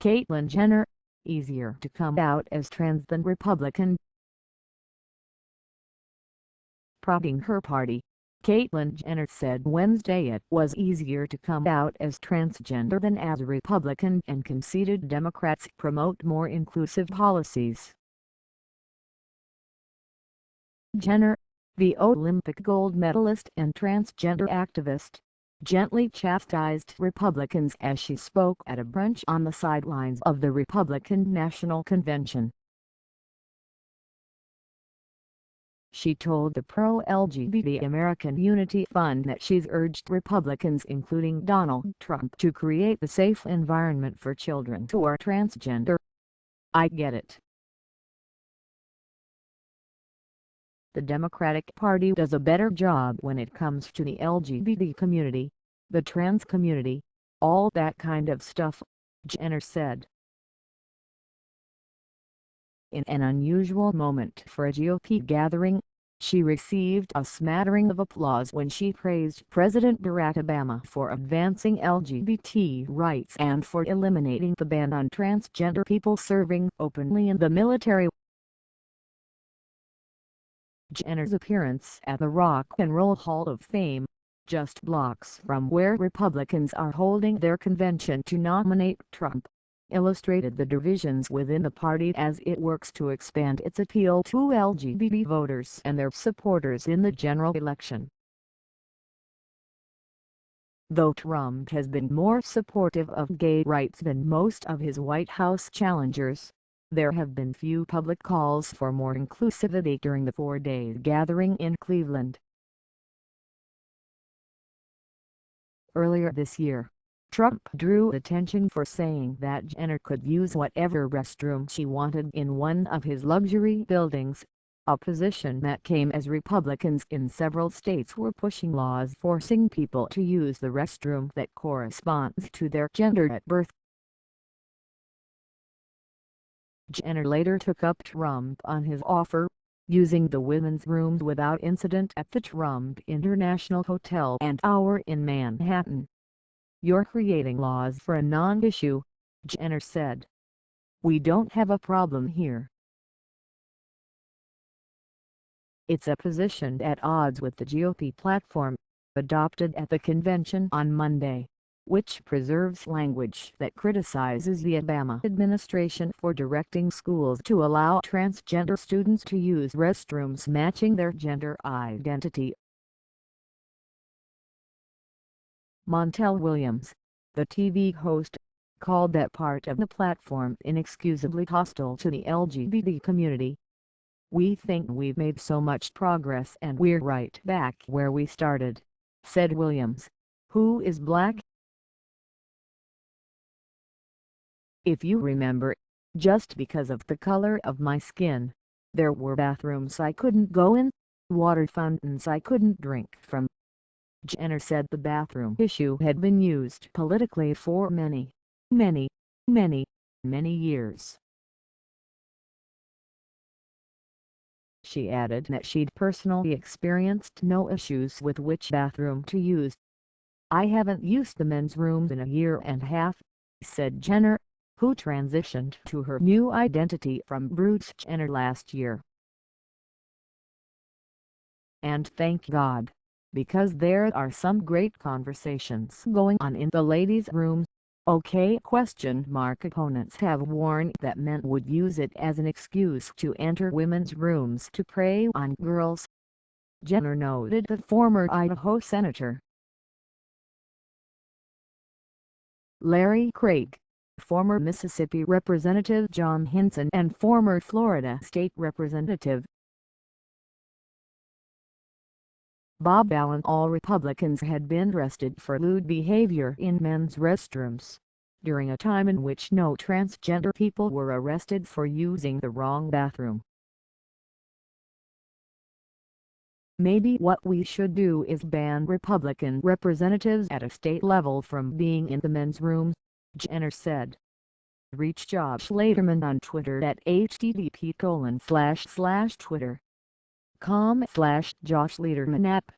Caitlyn Jenner, easier to come out as trans than Republican. Prodding her party, Caitlyn Jenner said Wednesday it was easier to come out as transgender than as a Republican and conceded Democrats promote more inclusive policies. Jenner, the Olympic gold medalist and transgender activist, gently chastised Republicans as she spoke at a brunch on the sidelines of the Republican National Convention. She told the pro-LGBT American Unity Fund that she's urged Republicans including Donald Trump to create a safe environment for children who are transgender. "I get it. The Democratic Party does a better job when it comes to the LGBT community, the trans community, all that kind of stuff," Jenner said. In an unusual moment for a GOP gathering, she received a smattering of applause when she praised President Barack Obama for advancing LGBT rights and for eliminating the ban on transgender people serving openly in the military. Jenner's appearance at the Rock and Roll Hall of Fame, just blocks from where Republicans are holding their convention to nominate Trump, illustrated the divisions within the party as it works to expand its appeal to LGBT voters and their supporters in the general election. Though Trump has been more supportive of gay rights than most of his White House challengers, there have been few public calls for more inclusivity during the four-day gathering in Cleveland. Earlier this year, Trump drew attention for saying that Jenner could use whatever restroom she wanted in one of his luxury buildings, a position that came as Republicans in several states were pushing laws forcing people to use the restroom that corresponds to their gender at birth. Jenner later took up Trump on his offer, using the women's rooms without incident at the Trump International Hotel and Tower in Manhattan. "You're creating laws for a non-issue," Jenner said. "We don't have a problem here. It's a position at odds with the GOP platform, adopted at the convention on Monday, which preserves language that criticizes the Obama administration for directing schools to allow transgender students to use restrooms matching their gender identity." Montel Williams, the TV host, called that part of the platform inexcusably hostile to the LGBT community. "We think we've made so much progress and we're right back where we started," said Williams, who is black. "If you remember, just because of the color of my skin, there were bathrooms I couldn't go in, water fountains I couldn't drink from." Jenner said the bathroom issue had been used politically for many years. She added that she'd personally experienced no issues with which bathroom to use. "I haven't used the men's room in a year and a half," said Jenner, who transitioned to her new identity from Bruce Jenner last year. "And thank God, because there are some great conversations going on in the ladies' room." Opponents have warned that men would use it as an excuse to enter women's rooms to prey on girls. Jenner noted the former Idaho Senator Larry Craig, former Mississippi Representative John Hinson and former Florida State Representative Bob Allen, all Republicans, had been arrested for lewd behavior in men's restrooms, during a time in which no transgender people were arrested for using the wrong bathroom. "Maybe what we should do is ban Republican representatives at a state level from being in the men's rooms," Jenner said. Reach Josh Laderman on Twitter at http://twitter.com/Josh Laderman app.